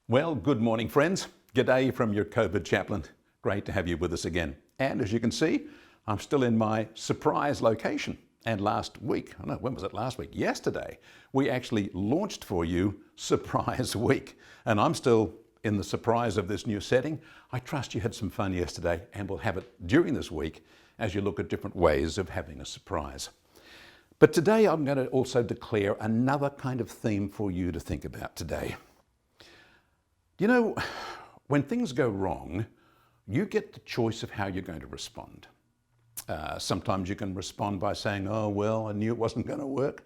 Well, good morning, friends. G'day from your Covid Chaplain. Great to have you with us again. And as you can see, I'm still in my surprise location. And last week, I don't know, when was it last week? Yesterday, we actually launched for you Surprise Week. And I'm still in the surprise of this new setting. I trust you had some fun yesterday and we'll have it during this week as you look at different ways of having a surprise. But today I'm going to also declare another kind of theme for you to think about today. You know, when things go wrong, you get the choice of how you're going to respond. Sometimes you can respond by saying, oh, well, I knew it wasn't going to work.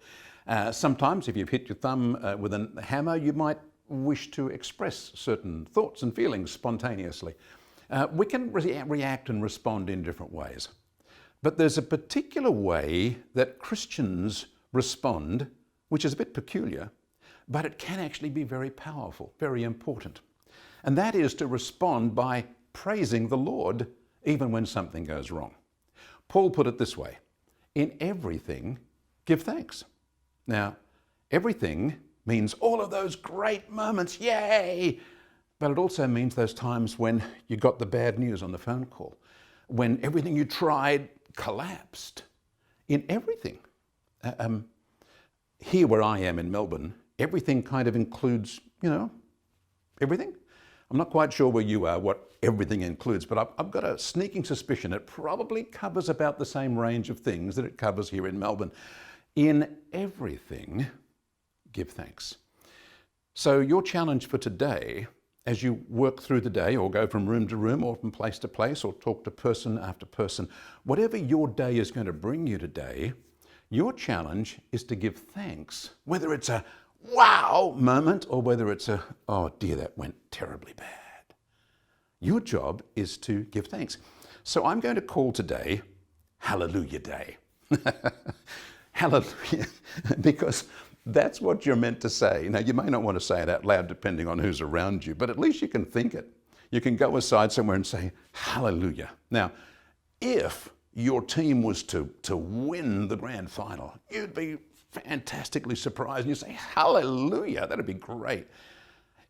Sometimes if you've hit your thumb with a hammer, you might wish to express certain thoughts and feelings spontaneously. We can react and respond in different ways. But there's a particular way that Christians respond, which is a bit peculiar, but it can actually be very powerful, very important. And that is to respond by praising the Lord even when something goes wrong. Paul put it this way, in everything, give thanks. Now, everything means all of those great moments, yay! But it also means those times when you got the bad news on the phone call, when everything you tried collapsed. In everything. Here where I am in Melbourne, everything kind of includes, everything. I'm not quite sure where you are, what everything includes, but I've got a sneaking suspicion it probably covers about the same range of things that it covers here in Melbourne. In everything, give thanks. So your challenge for today, as you work through the day or go from room to room or from place to place or talk to person after person, whatever your day is going to bring you today, your challenge is to give thanks, whether it's a wow moment or whether it's a, oh dear, that went terribly bad. Your job is to give thanks. So I'm going to call today Hallelujah Day. Hallelujah, because that's what you're meant to say. Now, you may not want to say it out loud depending on who's around you, but at least you can think it. You can go aside somewhere and say, Hallelujah. Now, if your team was to win the grand final, you'd be fantastically surprised and you say, Hallelujah, that'd be great.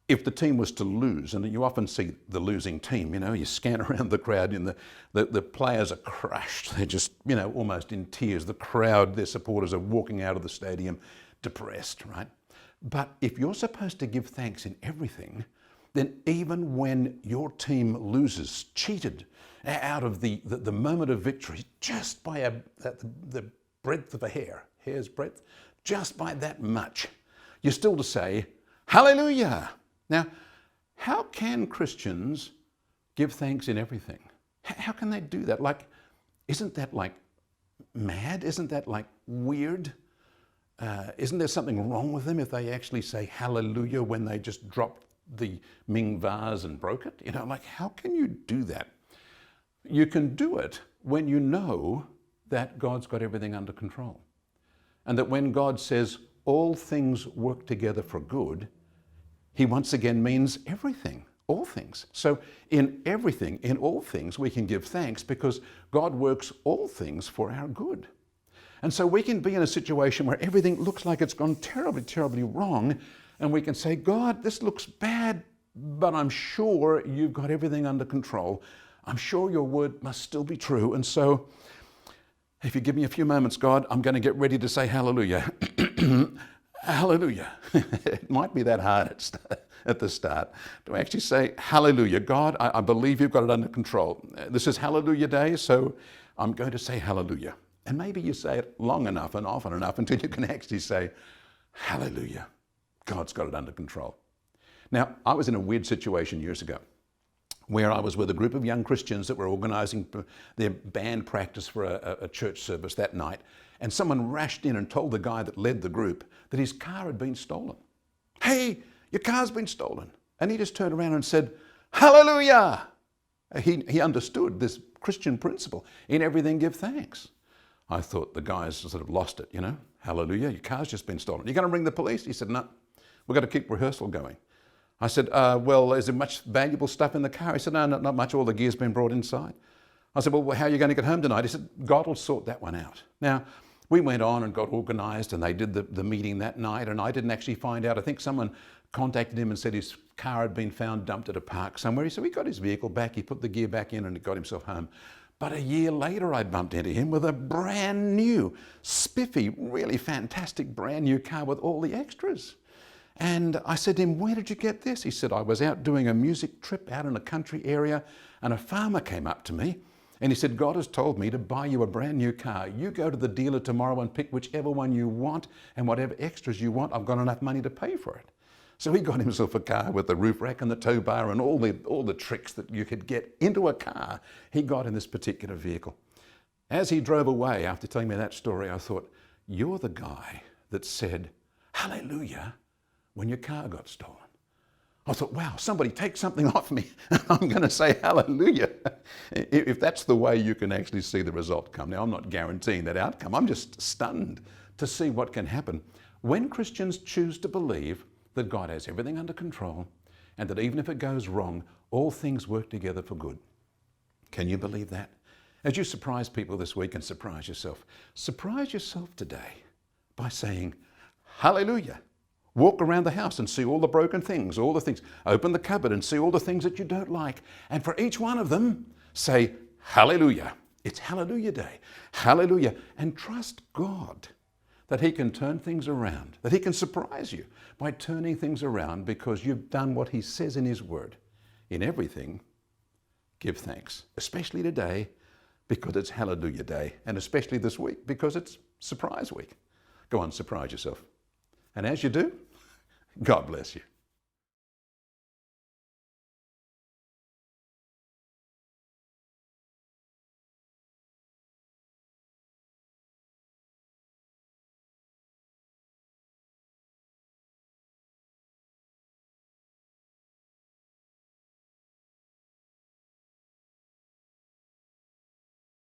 If the team was to lose, and you often see the losing team, you scan around the crowd and the players are crushed. They're just, almost in tears. The crowd, their supporters are walking out of the stadium depressed, right? But if you're supposed to give thanks in everything, then even when your team loses, cheated out of the moment of victory, just by the breadth of a hair's breadth, just by that much, you're still to say, Hallelujah. Now, how can Christians give thanks in everything? How can they do that? Isn't that mad? Isn't that weird? Isn't there something wrong with them if they actually say hallelujah when they just dropped the Ming vase and broke it? How can you do that? You can do it when you know that God's got everything under control. And that when God says all things work together for good, he once again means everything, all things. So in everything, in all things, we can give thanks because God works all things for our good. And so we can be in a situation where everything looks like it's gone terribly, terribly wrong, and we can say, God, this looks bad, but I'm sure you've got everything under control. I'm sure your word must still be true. And so if you give me a few moments, God, I'm going to get ready to say hallelujah. Hallelujah. It might be that hard at the start to actually say hallelujah. God, I believe you've got it under control. This is Hallelujah Day, so I'm going to say hallelujah. And maybe you say it long enough and often enough until you can actually say, hallelujah, God's got it under control. Now, I was in a weird situation years ago where I was with a group of young Christians that were organizing their band practice for a church service that night. And someone rushed in and told the guy that led the group that his car had been stolen. Hey, your car's been stolen. And he just turned around and said, hallelujah. He understood this Christian principle. In everything, give thanks. I thought the guy's sort of lost it, Hallelujah, your car's just been stolen. You're going to ring the police? He said, no, we've got to keep rehearsal going. I said, well, is there much valuable stuff in the car? He said, no, not much. All the gear's been brought inside. I said, well, how are you going to get home tonight? He said, God will sort that one out. Now, we went on and got organised and they did the meeting that night, and I didn't actually find out. I think someone contacted him and said his car had been found dumped at a park somewhere. So he got his vehicle back, he put the gear back in and he got himself home. But a year later I bumped into him with a brand new, spiffy, really fantastic brand new car with all the extras. And I said to him, where did you get this? He said, I was out doing a music trip out in a country area and a farmer came up to me and he said, God has told me to buy you a brand new car. You go to the dealer tomorrow and pick whichever one you want and whatever extras you want, I've got enough money to pay for it. So he got himself a car with the roof rack and the tow bar and all the tricks that you could get into a car, he got in this particular vehicle. As he drove away, after telling me that story, I thought, you're the guy that said, hallelujah, when your car got stolen. I thought, wow, somebody take something off me. I'm going to say hallelujah. If that's the way you can actually see the result come. Now, I'm not guaranteeing that outcome. I'm just stunned to see what can happen when Christians choose to believe that God has everything under control and that even if it goes wrong, all things work together for good. Can you believe that? As you surprise people this week and surprise yourself today by saying, hallelujah. Walk around the house and see all the broken things, all the things. Open the cupboard and see all the things that you don't like. And for each one of them, say, hallelujah. It's hallelujah day. Hallelujah. And trust God that he can turn things around, that he can surprise you by turning things around because you've done what he says in his word. In everything, give thanks, especially today because it's hallelujah day, and especially this week because it's surprise week. Go on, surprise yourself. And as you do, God bless you.